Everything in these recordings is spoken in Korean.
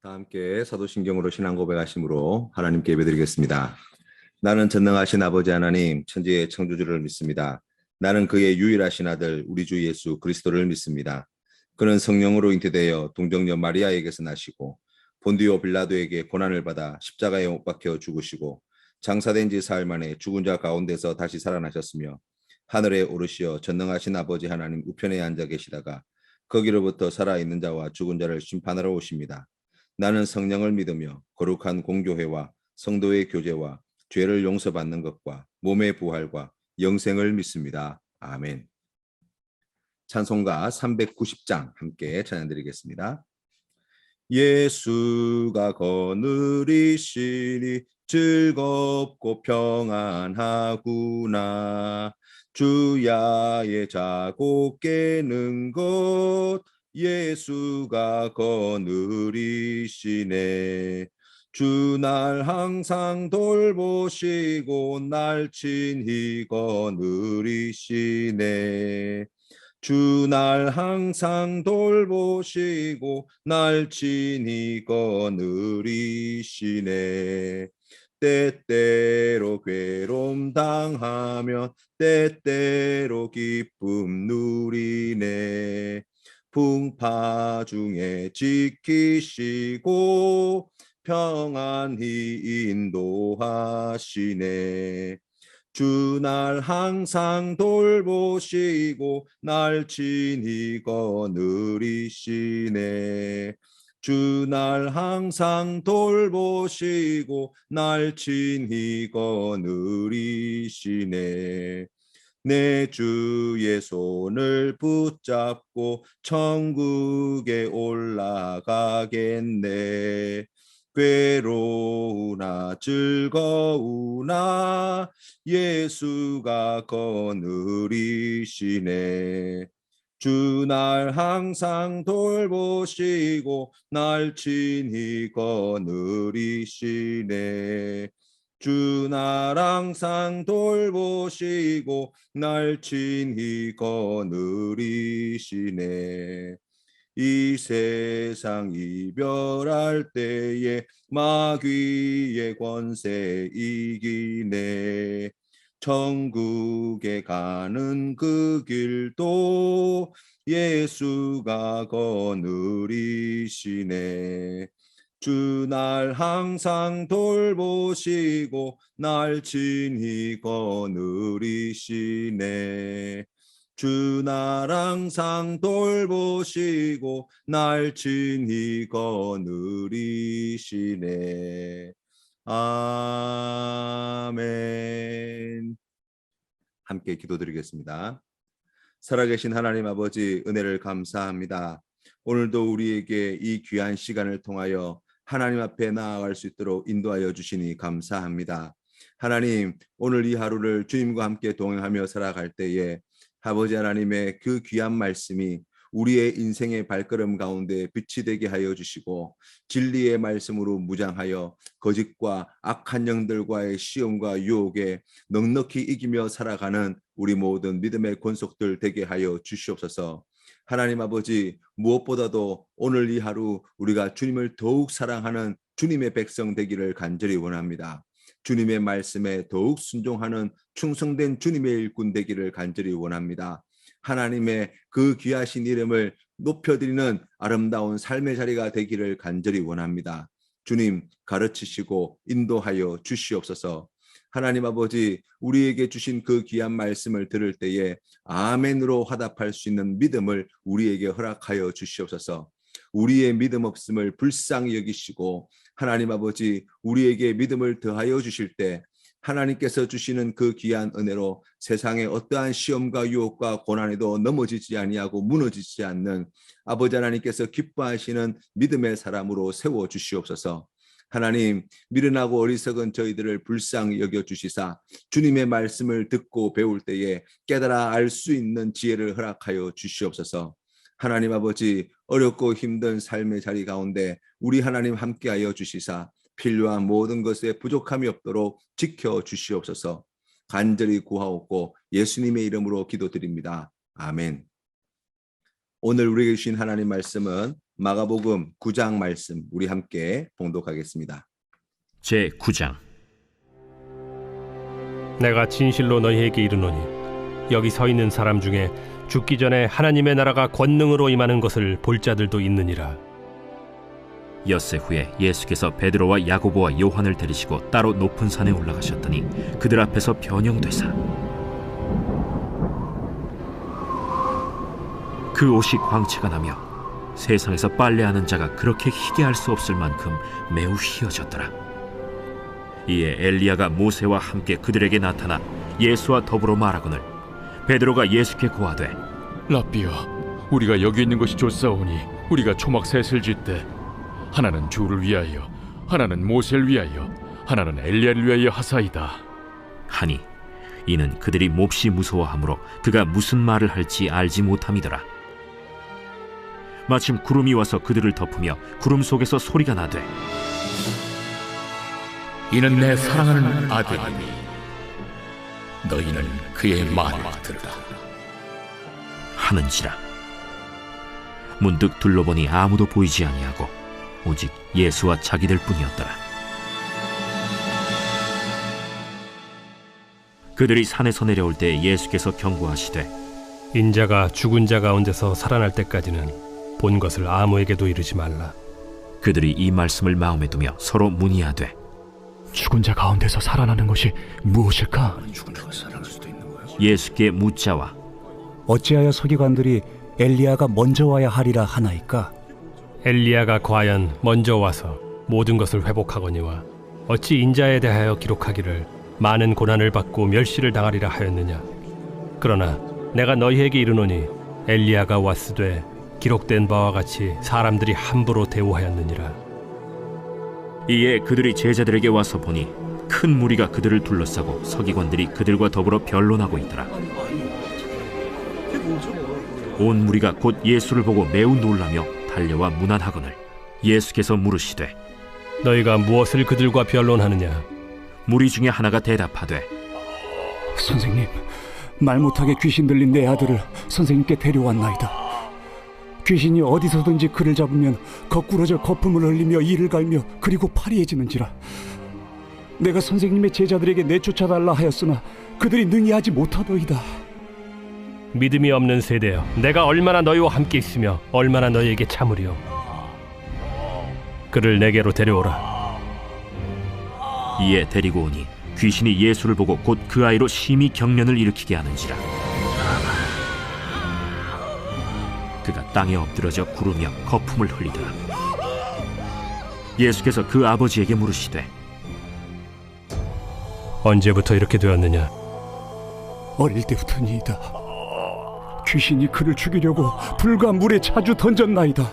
다 함께 사도신경으로 신앙 고백하심으로 하나님께 예배드리겠습니다. 나는 전능하신 아버지 하나님 천지의 창조주를 믿습니다. 나는 그의 유일하신 아들 우리 주 예수 그리스도를 믿습니다. 그는 성령으로 잉태되어 동정녀 마리아에게서 나시고 본디오 빌라도에게 고난을 받아 십자가에 못 박혀 죽으시고 장사된 지 사흘 만에 죽은 자 가운데서 다시 살아나셨으며 하늘에 오르시어 전능하신 아버지 하나님 우편에 앉아 계시다가 거기로부터 살아있는 자와 죽은 자를 심판하러 오십니다. 나는 성령을 믿으며 거룩한 공교회와 성도의 교제와 죄를 용서받는 것과 몸의 부활과 영생을 믿습니다. 아멘. 찬송가 390장 함께 찬양드리겠습니다. 예수가 거느리시니 즐겁고 평안하구나. 주야의 자고 깨는 것 예수가 거느리시네. 주 날 항상 돌보시고 날 친히 거느리시네. 주 날 항상 돌보시고 날 친히 거느리시네. 때때로 괴로움 당하면 때때로 기쁨 누리네. 풍파 중에 지키시고 평안히 인도하시네. 주 날 항상 돌보시고 날 친히 거느리시네. 주 날 항상 돌보시고 날 친히 거느리시네. 내 주의 손을 붙잡고 천국에 올라가겠네. 괴로우나 즐거우나 예수가 거느리시네. 주 날 항상 돌보시고 날 친히 거느리시네. 주 날 항상 돌보시고 날 친히 거느리시네. 이 세상 이별할 때에 마귀의 권세 이기네. 천국에 가는 그 길도 예수가 거느리시네. 주 날 항상 돌보시고 날 친히 거느리시네. 주 날 항상 돌보시고 날 친히 거느리시네. 아멘. 함께 기도드리겠습니다. 살아계신 하나님 아버지 은혜를 감사합니다. 오늘도 우리에게 이 귀한 시간을 통하여 하나님 앞에 나아갈 수 있도록 인도하여 주시니 감사합니다. 하나님, 오늘 이 하루를 주님과 함께 동행하며 살아갈 때에 아버지 하나님의 그 귀한 말씀이 우리의 인생의 발걸음 가운데 빛이 되게 하여 주시고 진리의 말씀으로 무장하여 거짓과 악한 영들과의 시험과 유혹에 넉넉히 이기며 살아가는 우리 모든 믿음의 권속들 되게 하여 주시옵소서. 하나님 아버지, 무엇보다도 오늘 이 하루 우리가 주님을 더욱 사랑하는 주님의 백성 되기를 간절히 원합니다. 주님의 말씀에 더욱 순종하는 충성된 주님의 일꾼 되기를 간절히 원합니다. 하나님의 그 귀하신 이름을 높여드리는 아름다운 삶의 자리가 되기를 간절히 원합니다. 주님 가르치시고 인도하여 주시옵소서. 하나님 아버지, 우리에게 주신 그 귀한 말씀을 들을 때에 아멘으로 화답할 수 있는 믿음을 우리에게 허락하여 주시옵소서. 우리의 믿음 없음을 불쌍히 여기시고 하나님 아버지, 우리에게 믿음을 더하여 주실 때 하나님께서 주시는 그 귀한 은혜로 세상의 어떠한 시험과 유혹과 고난에도 넘어지지 아니하고 무너지지 않는 아버지 하나님께서 기뻐하시는 믿음의 사람으로 세워 주시옵소서. 하나님, 미련하고 어리석은 저희들을 불쌍히 여겨주시사 주님의 말씀을 듣고 배울 때에 깨달아 알 수 있는 지혜를 허락하여 주시옵소서. 하나님 아버지, 어렵고 힘든 삶의 자리 가운데 우리 하나님 함께하여 주시사 필요한 모든 것에 부족함이 없도록 지켜주시옵소서. 간절히 구하옵고 예수님의 이름으로 기도드립니다. 아멘. 오늘 우리에게 주신 하나님 말씀은 마가복음 9장 말씀 우리 함께 봉독하겠습니다. 제 9장. 내가 진실로 너희에게 이르노니 여기 서 있는 사람 중에 죽기 전에 하나님의 나라가 권능으로 임하는 것을 볼 자들도 있느니라. 엿새 후에 예수께서 베드로와 야고보와 요한을 데리시고 따로 높은 산에 올라가셨더니 그들 앞에서 변형되사 그 옷이 광채가 나며 세상에서 빨래하는 자가 그렇게 희게 할 수 없을 만큼 매우 희어졌더라. 이에 엘리야가 모세와 함께 그들에게 나타나 예수와 더불어 말하거늘 베드로가 예수께 고하되 랍비여, 우리가 여기 있는 것이 좋사오니 우리가 초막 셋을 짓되 하나는 주를 위하여, 하나는 모세를 위하여, 하나는 엘리야를 위하여 하사이다 하니 이는 그들이 몹시 무서워하므로 그가 무슨 말을 할지 알지 못함이더라. 마침 구름이 와서 그들을 덮으며 구름 속에서 소리가 나되 이는 내 사랑하는 아들이니 너희는 그의 말을 들으라 하는지라. 문득 둘러보니 아무도 보이지 아니하고 오직 예수와 자기들 뿐이었더라. 그들이 산에서 내려올 때 예수께서 경고하시되 인자가 죽은 자 가운데서 살아날 때까지는 본 것을 아무에게도 이르지 말라. 그들이 이 말씀을 마음에 두며 서로 문의하되 죽은 자 가운데서 살아나는 것이 무엇일까? 예수께 묻자와 어찌하여 서기관들이 엘리야가 먼저 와야 하리라 하나이까? 엘리야가 과연 먼저 와서 모든 것을 회복하거니와 어찌 인자에 대하여 기록하기를 많은 고난을 받고 멸시를 당하리라 하였느냐. 그러나 내가 너희에게 이르노니 엘리야가 왔으되 기록된 바와 같이 사람들이 함부로 대우하였느니라. 이에 그들이 제자들에게 와서 보니 큰 무리가 그들을 둘러싸고 서기관들이 그들과 더불어 변론하고 있더라. 온 무리가 곧 예수를 보고 매우 놀라며 달려와 문안하거늘 예수께서 물으시되 너희가 무엇을 그들과 변론하느냐. 무리 중에 하나가 대답하되 선생님, 말 못하게 귀신 들린 내 아들을 선생님께 데려왔나이다. 귀신이 어디서든지 그를 잡으면 거꾸러져 거품을 흘리며 이를 갈며 그리고 파리해지는지라. 내가 선생님의 제자들에게 내쫓아달라 하였으나 그들이 능히 하지 못하더이다. 믿음이 없는 세대여, 내가 얼마나 너희와 함께 있으며 얼마나 너희에게 참으리요. 그를 내게로 데려오라. 이에 데리고 오니 귀신이 예수를 보고 곧 그 아이로 심히 경련을 일으키게 하는지라. 그가 땅에 엎드러져 구르며 거품을 흘리더라. 예수께서 그 아버지에게 물으시되 언제부터 이렇게 되었느냐. 어릴 때부터니이다. 귀신이 그를 죽이려고 불과 물에 자주 던졌나이다.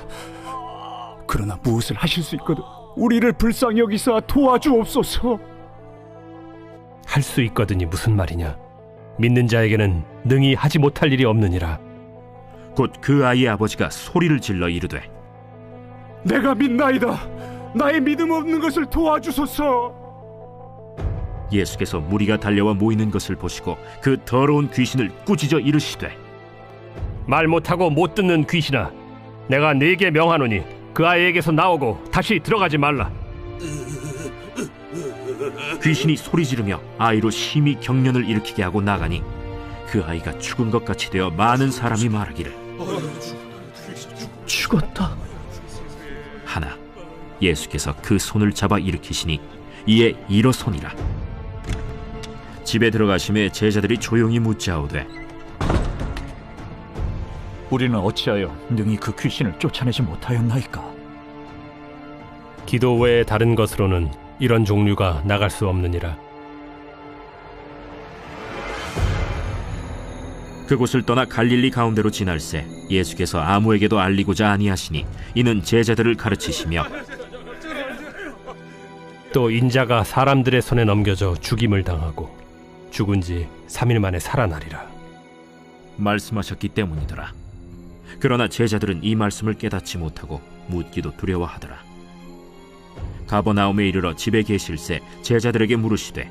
그러나 무엇을 하실 수 있거든 우리를 불쌍히 여기사 도와주옵소서. 할 수 있거든이 무슨 말이냐. 믿는 자에게는 능히 하지 못할 일이 없느니라. 곧 그 아이의 아버지가 소리를 질러 이르되 내가 믿나이다. 나의 믿음 없는 것을 도와주소서. 예수께서 무리가 달려와 모이는 것을 보시고 그 더러운 귀신을 꾸짖어 이르시되 말 못하고 못 듣는 귀신아, 내가 네게 명하노니 그 아이에게서 나오고 다시 들어가지 말라. 귀신이 소리 지르며 아이로 심히 경련을 일으키게 하고 나가니 그 아이가 죽은 것 같이 되어 많은 사람이 말하기를 죽었다 하나 예수께서 그 손을 잡아 일으키시니 이에 일어서니라. 집에 들어가심에 제자들이 조용히 묻자오되 우리는 어찌하여 능히 그 귀신을 쫓아내지 못하였나이까? 기도 외에 다른 것으로는 이런 종류가 나갈 수 없느니라. 그곳을 떠나 갈릴리 가운데로 지날새 예수께서 아무에게도 알리고자 아니하시니 이는 제자들을 가르치시며 또 인자가 사람들의 손에 넘겨져 죽임을 당하고 죽은 지 3일 만에 살아나리라 말씀하셨기 때문이더라. 그러나 제자들은 이 말씀을 깨닫지 못하고 묻기도 두려워하더라. 가버나움에 이르러 집에 계실새 제자들에게 물으시되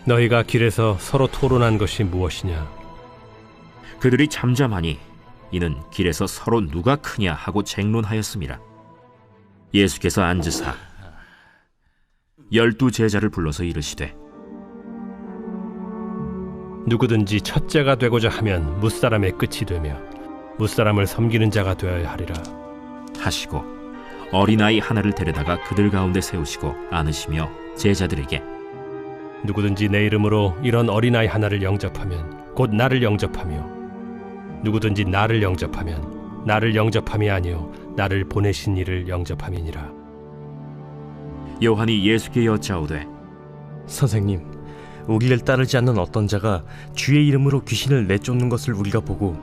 너희가 길에서 서로 토론한 것이 무엇이냐. 그들이 잠잠하니 이는 길에서 서로 누가 크냐 하고 쟁론하였습니다. 예수께서 앉으사 12 제자를 불러서 이르시되 누구든지 첫째가 되고자 하면 무사람의 끝이 되며 무사람을 섬기는 자가 되어야 하리라. 하시고 어린아이 하나를 데려다가 그들 가운데 세우시고 안으시며 제자들에게 누구든지 내 이름으로 이런 어린아이 하나를 영접하면 곧 나를 영접하며 누구든지 나를 영접하면 나를 영접함이 아니요 나를 보내신 이를 영접함이니라. 요한이 예수께 여짜오되 선생님, 우리를 따르지 않는 어떤 자가 주의 이름으로 귀신을 내쫓는 것을 우리가 보고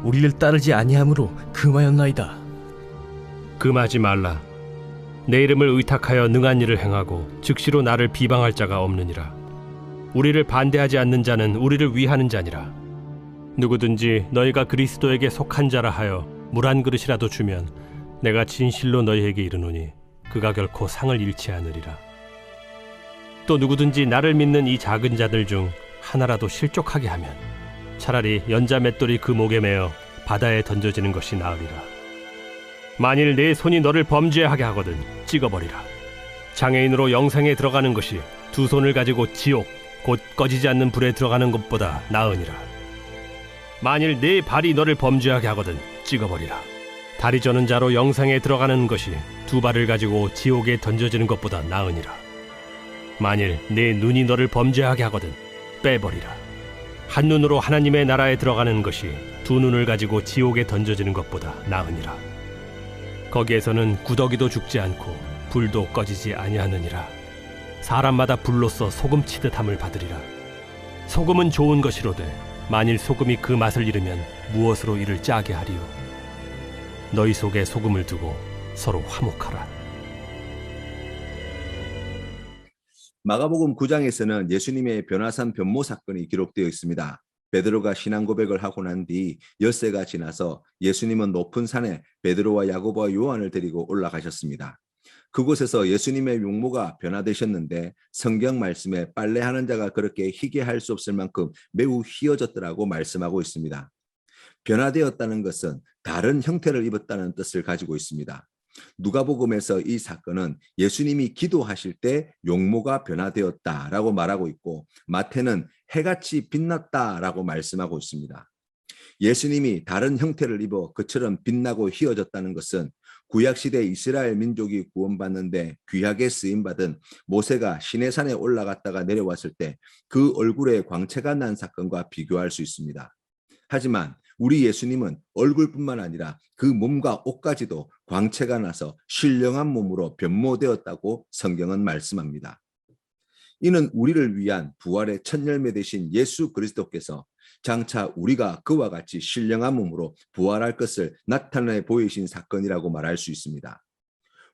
우리를 따르지 아니함으로 금하였나이다. 금하지 말라. 내 이름을 의탁하여 능한 일을 행하고 즉시로 나를 비방할 자가 없느니라. 우리를 반대하지 않는 자는 우리를 위하는 자니라. 누구든지 너희가 그리스도에게 속한 자라 하여 물 한 그릇이라도 주면 내가 진실로 너희에게 이르노니 그가 결코 상을 잃지 않으리라. 또 누구든지 나를 믿는 이 작은 자들 중 하나라도 실족하게 하면 차라리 연자 맷돌이 그 목에 매어 바다에 던져지는 것이 나으리라. 만일 내 손이 너를 범죄하게 하거든 찍어버리라. 장애인으로 영생에 들어가는 것이 두 손을 가지고 지옥 곧 꺼지지 않는 불에 들어가는 것보다 나으니라. 만일 내 발이 너를 범죄하게 하거든 찍어버리라. 다리 저는 자로 영생에 들어가는 것이 두 발을 가지고 지옥에 던져지는 것보다 나으니라. 만일 내 눈이 너를 범죄하게 하거든 빼버리라. 한 눈으로 하나님의 나라에 들어가는 것이 두 눈을 가지고 지옥에 던져지는 것보다 나으니라. 거기에서는 구더기도 죽지 않고 불도 꺼지지 아니하느니라. 사람마다 불로써 소금 치듯 함을 받으리라. 소금은 좋은 것이로되 만일 소금이 그 맛을 잃으면 무엇으로 이를 짜게 하리요. 너희 속에 소금을 두고 서로 화목하라. 마가복음 9장에서는 예수님의 변화산 변모 사건이 기록되어 있습니다. 베드로가 신앙 고백을 하고 난 뒤 엿새가 지나서 예수님은 높은 산에 베드로와 야고보와 요한을 데리고 올라가셨습니다. 그곳에서 예수님의 용모가 변화되셨는데 성경 말씀에 빨래하는 자가 그렇게 희게 할 수 없을 만큼 매우 희어졌더라고 말씀하고 있습니다. 변화되었다는 것은 다른 형태를 입었다는 뜻을 가지고 있습니다. 누가복음에서 이 사건은 예수님이 기도하실 때 용모가 변화되었다라고 말하고 있고 마태는 해같이 빛났다라고 말씀하고 있습니다. 예수님이 다른 형태를 입어 그처럼 빛나고 희어졌다는 것은 구약시대 이스라엘 민족이 구원받는데 귀하게 쓰임받은 모세가 시내산에 올라갔다가 내려왔을 때 그 얼굴에 광채가 난 사건과 비교할 수 있습니다. 하지만 우리 예수님은 얼굴뿐만 아니라 그 몸과 옷까지도 광채가 나서 신령한 몸으로 변모되었다고 성경은 말씀합니다. 이는 우리를 위한 부활의 첫 열매 되신 예수 그리스도께서 장차 우리가 그와 같이 신령한 몸으로 부활할 것을 나타내 보이신 사건이라고 말할 수 있습니다.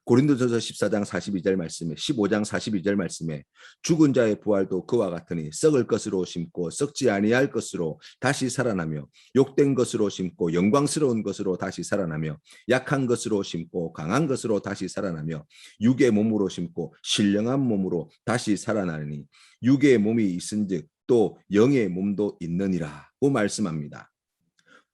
고린도전서 14장 42절 말씀에 15장 42절 말씀에 죽은 자의 부활도 그와 같으니 썩을 것으로 심고 썩지 아니할 것으로 다시 살아나며 욕된 것으로 심고 영광스러운 것으로 다시 살아나며 약한 것으로 심고 강한 것으로 다시 살아나며 육의 몸으로 심고 신령한 몸으로 다시 살아나니 육의 몸이 있은즉 또 영의 몸도 있느니라고 말씀합니다.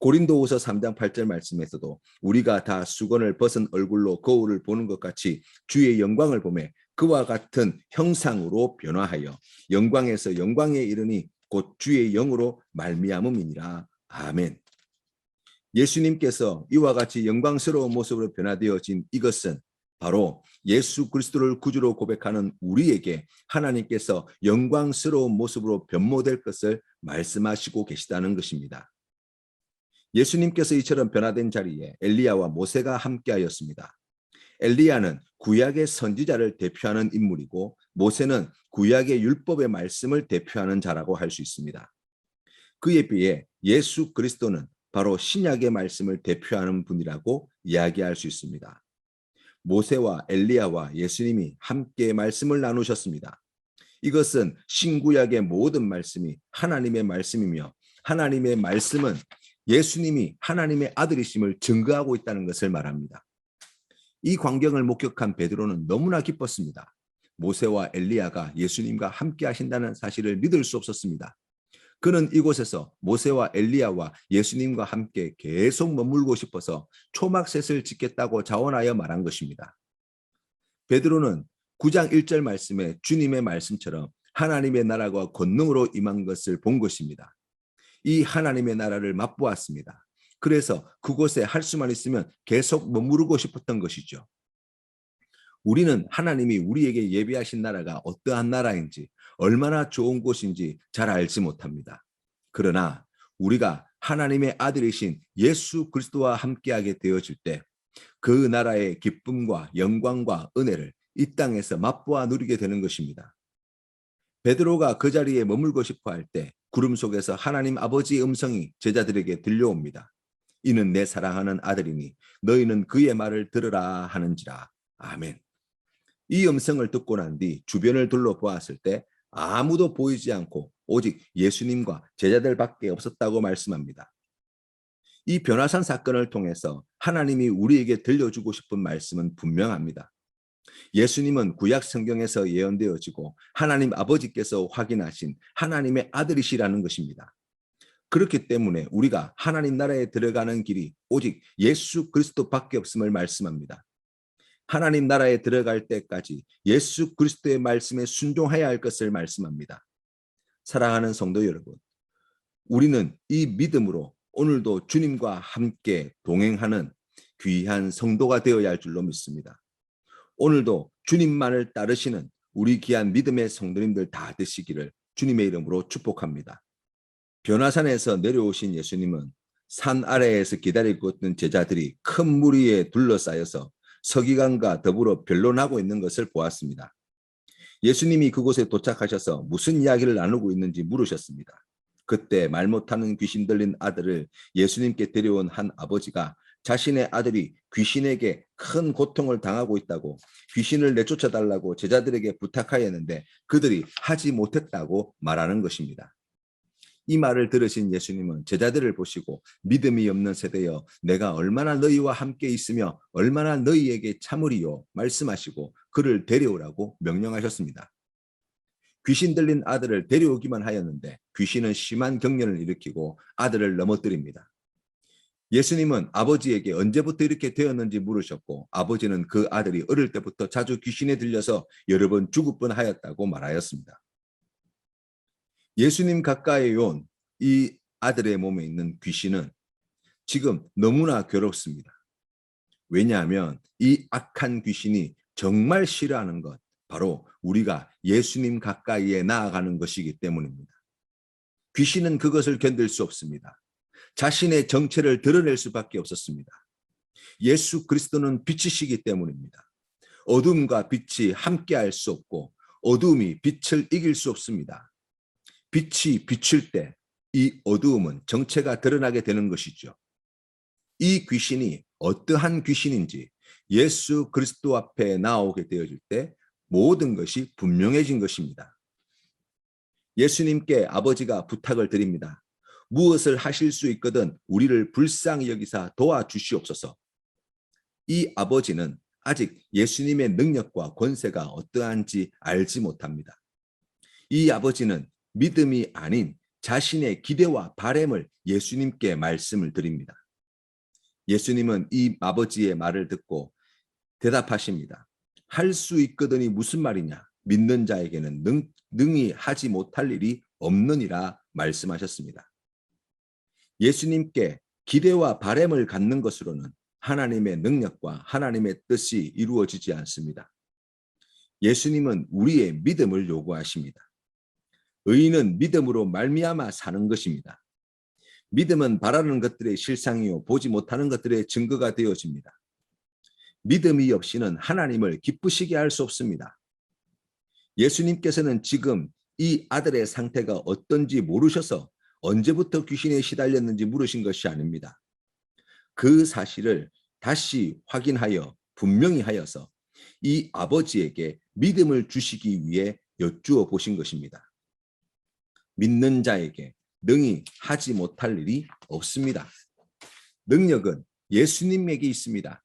고린도후서 3장 8절 말씀에서도 우리가 다 수건을 벗은 얼굴로 거울을 보는 것 같이 주의 영광을 보매 그와 같은 형상으로 변화하여 영광에서 영광에 이르니 곧 주의 영으로 말미암음이니라. 아멘. 예수님께서 이와 같이 영광스러운 모습으로 변화되어진 이것은 바로 예수 그리스도를 구주로 고백하는 우리에게 하나님께서 영광스러운 모습으로 변모될 것을 말씀하시고 계시다는 것입니다. 예수님께서 이처럼 변화된 자리에 엘리야와 모세가 함께하였습니다. 엘리야는 구약의 선지자를 대표하는 인물이고 모세는 구약의 율법의 말씀을 대표하는 자라고 할 수 있습니다. 그에 비해 예수 그리스도는 바로 신약의 말씀을 대표하는 분이라고 이야기할 수 있습니다. 모세와 엘리야와 예수님이 함께 말씀을 나누셨습니다. 이것은 신구약의 모든 말씀이 하나님의 말씀이며 하나님의 말씀은 예수님이 하나님의 아들이심을 증거하고 있다는 것을 말합니다. 이 광경을 목격한 베드로는 너무나 기뻤습니다. 모세와 엘리야가 예수님과 함께 하신다는 사실을 믿을 수 없었습니다. 그는 이곳에서 모세와 엘리야와 예수님과 함께 계속 머물고 싶어서 초막셋을 짓겠다고 자원하여 말한 것입니다. 베드로는 9장 1절 말씀에 주님의 말씀처럼 하나님의 나라가 권능으로 임한 것을 본 것입니다. 이 하나님의 나라를 맛보았습니다. 그래서 그곳에 할 수만 있으면 계속 머무르고 싶었던 것이죠. 우리는 하나님이 우리에게 예비하신 나라가 어떠한 나라인지, 얼마나 좋은 곳인지 잘 알지 못합니다. 그러나 우리가 하나님의 아들이신 예수 그리스도와 함께하게 되어질 때 그 나라의 기쁨과 영광과 은혜를 이 땅에서 맛보아 누리게 되는 것입니다. 베드로가 그 자리에 머물고 싶어 할 때 구름 속에서 하나님 아버지의 음성이 제자들에게 들려옵니다. 이는 내 사랑하는 아들이니 너희는 그의 말을 들으라 하는지라. 아멘. 이 음성을 듣고 난 뒤 주변을 둘러보았을 때 아무도 보이지 않고 오직 예수님과 제자들밖에 없었다고 말씀합니다. 이 변화산 사건을 통해서 하나님이 우리에게 들려주고 싶은 말씀은 분명합니다. 예수님은 구약 성경에서 예언되어지고 하나님 아버지께서 확인하신 하나님의 아들이시라는 것입니다. 그렇기 때문에 우리가 하나님 나라에 들어가는 길이 오직 예수 그리스도밖에 없음을 말씀합니다. 하나님 나라에 들어갈 때까지 예수 그리스도의 말씀에 순종해야 할 것을 말씀합니다. 사랑하는 성도 여러분, 우리는 이 믿음으로 오늘도 주님과 함께 동행하는 귀한 성도가 되어야 할 줄로 믿습니다. 오늘도 주님만을 따르시는 우리 귀한 믿음의 성도님들 다 되시기를 주님의 이름으로 축복합니다. 변화산에서 내려오신 예수님은 산 아래에서 기다리고 있던 제자들이 큰 무리에 둘러싸여서 서기관과 더불어 변론하고 있는 것을 보았습니다. 예수님이 그곳에 도착하셔서 무슨 이야기를 나누고 있는지 물으셨습니다. 그때 말 못하는 귀신 들린 아들을 예수님께 데려온 한 아버지가 자신의 아들이 귀신에게 큰 고통을 당하고 있다고 귀신을 내쫓아달라고 제자들에게 부탁하였는데 그들이 하지 못했다고 말하는 것입니다. 이 말을 들으신 예수님은 제자들을 보시고 믿음이 없는 세대여 내가 얼마나 너희와 함께 있으며 얼마나 너희에게 참으리요 말씀하시고 그를 데려오라고 명령하셨습니다. 귀신 들린 아들을 데려오기만 하였는데 귀신은 심한 경련을 일으키고 아들을 넘어뜨립니다. 예수님은 아버지에게 언제부터 이렇게 되었는지 물으셨고 아버지는 그 아들이 어릴 때부터 자주 귀신에 들려서 여러 번 죽을 뻔하였다고 말하였습니다. 예수님 가까이 온 이 아들의 몸에 있는 귀신은 지금 너무나 괴롭습니다. 왜냐하면 이 악한 귀신이 정말 싫어하는 것 바로 우리가 예수님 가까이에 나아가는 것이기 때문입니다. 귀신은 그것을 견딜 수 없습니다. 자신의 정체를 드러낼 수밖에 없었습니다. 예수 그리스도는 빛이시기 때문입니다. 어둠과 빛이 함께할 수 없고 어둠이 빛을 이길 수 없습니다. 빛이 비칠 때 이 어두움은 정체가 드러나게 되는 것이죠. 이 귀신이 어떠한 귀신인지 예수 그리스도 앞에 나오게 되어질 때 모든 것이 분명해진 것입니다. 예수님께 아버지가 부탁을 드립니다. 무엇을 하실 수 있거든 우리를 불쌍히 여기사 도와주시옵소서. 이 아버지는 아직 예수님의 능력과 권세가 어떠한지 알지 못합니다. 이 아버지는 믿음이 아닌 자신의 기대와 바램을 예수님께 말씀을 드립니다. 예수님은 이 아버지의 말을 듣고 대답하십니다. 할 수 있거든이 무슨 말이냐? 믿는 자에게는 능히 하지 못할 일이 없느니라 말씀하셨습니다. 예수님께 기대와 바램을 갖는 것으로는 하나님의 능력과 하나님의 뜻이 이루어지지 않습니다. 예수님은 우리의 믿음을 요구하십니다. 의인은 믿음으로 말미암아 사는 것입니다. 믿음은 바라는 것들의 실상이요 보지 못하는 것들의 증거가 되어집니다. 믿음이 없이는 하나님을 기쁘시게 할 수 없습니다. 예수님께서는 지금 이 아들의 상태가 어떤지 모르셔서 언제부터 귀신에 시달렸는지 물으신 것이 아닙니다. 그 사실을 다시 확인하여 분명히 하여서 이 아버지에게 믿음을 주시기 위해 여쭈어 보신 것입니다. 믿는 자에게 능히 하지 못할 일이 없습니다. 능력은 예수님에게 있습니다.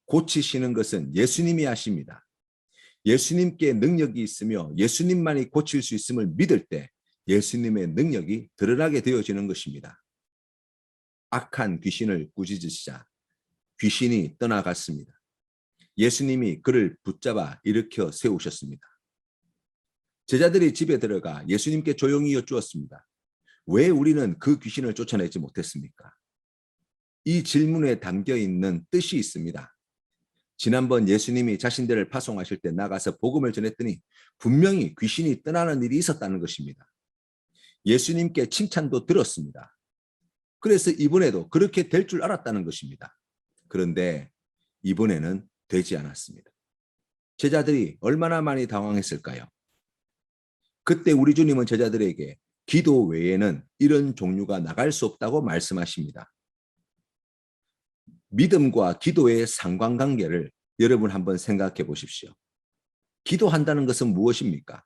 고치시는 것은 예수님이 하십니다. 예수님께 능력이 있으며 예수님만이 고칠 수 있음을 믿을 때 예수님의 능력이 드러나게 되어지는 것입니다. 악한 귀신을 꾸짖으시자 귀신이 떠나갔습니다. 예수님이 그를 붙잡아 일으켜 세우셨습니다. 제자들이 집에 들어가 예수님께 조용히 여쭈었습니다. 왜 우리는 그 귀신을 쫓아내지 못했습니까? 이 질문에 담겨 있는 뜻이 있습니다. 지난번 예수님이 자신들을 파송하실 때 나가서 복음을 전했더니 분명히 귀신이 떠나는 일이 있었다는 것입니다. 예수님께 칭찬도 들었습니다. 그래서 이번에도 그렇게 될 줄 알았다는 것입니다. 그런데 이번에는 되지 않았습니다. 제자들이 얼마나 많이 당황했을까요? 그때 우리 주님은 제자들에게 기도 외에는 이런 종류가 나갈 수 없다고 말씀하십니다. 믿음과 기도의 상관관계를 여러분 한번 생각해 보십시오. 기도한다는 것은 무엇입니까?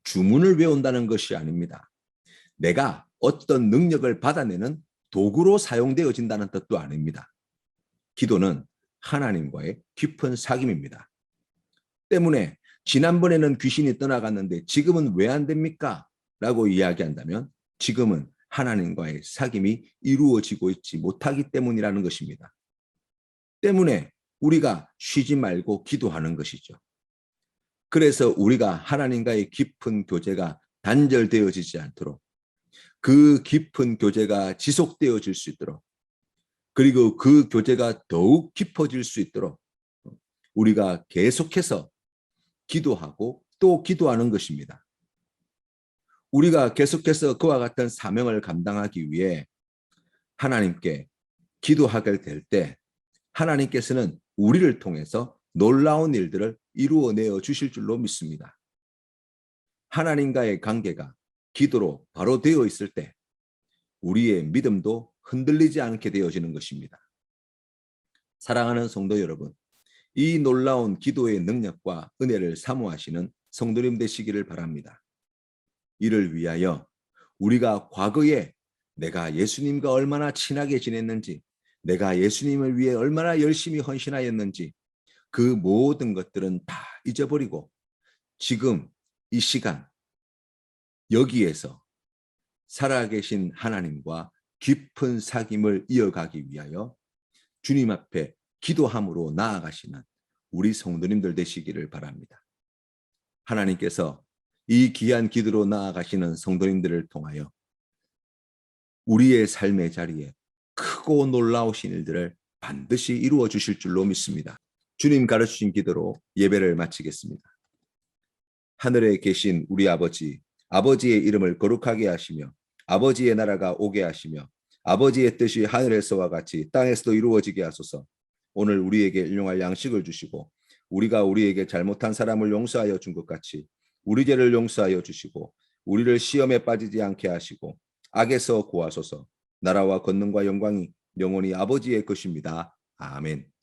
주문을 외운다는 것이 아닙니다. 내가 어떤 능력을 받아내는 도구로 사용되어진다는 뜻도 아닙니다. 기도는 하나님과의 깊은 사귐입니다. 때문에 지난번에는 귀신이 떠나갔는데 지금은 왜 안 됩니까? 라고 이야기한다면 지금은 하나님과의 사귐이 이루어지고 있지 못하기 때문이라는 것입니다. 때문에 우리가 쉬지 말고 기도하는 것이죠. 그래서 우리가 하나님과의 깊은 교제가 단절되어지지 않도록 그 깊은 교제가 지속되어질 수 있도록 그리고 그 교제가 더욱 깊어질 수 있도록 우리가 계속해서 기도하고 또 기도하는 것입니다. 우리가 계속해서 그와 같은 사명을 감당하기 위해 하나님께 기도하게 될 때 하나님께서는 우리를 통해서 놀라운 일들을 이루어내어 주실 줄로 믿습니다. 하나님과의 관계가 기도로 바로 되어 있을 때 우리의 믿음도 흔들리지 않게 되어지는 것입니다. 사랑하는 성도 여러분, 이 놀라운 기도의 능력과 은혜를 사모하시는 성도님 되시기를 바랍니다. 이를 위하여 우리가 과거에 내가 예수님과 얼마나 친하게 지냈는지, 내가 예수님을 위해 얼마나 열심히 헌신하였는지 그 모든 것들은 다 잊어버리고 지금 이 시간 여기에서 살아계신 하나님과 깊은 사귐을 이어가기 위하여 주님 앞에 기도함으로 나아가시는 우리 성도님들 되시기를 바랍니다. 하나님께서 이 귀한 기도로 나아가시는 성도님들을 통하여 우리의 삶의 자리에 크고 놀라우신 일들을 반드시 이루어 주실 줄로 믿습니다. 주님 가르치신 기도로 예배를 마치겠습니다. 하늘에 계신 우리 아버지, 아버지의 이름을 거룩하게 하시며 아버지의 나라가 오게 하시며 아버지의 뜻이 하늘에서와 같이 땅에서도 이루어지게 하소서. 오늘 우리에게 일용할 양식을 주시고 우리가 우리에게 잘못한 사람을 용서하여 준 것 같이 우리 죄를 용서하여 주시고 우리를 시험에 빠지지 않게 하시고 악에서 구하소서. 나라와 권능과 영광이 영원히 아버지의 것입니다. 아멘.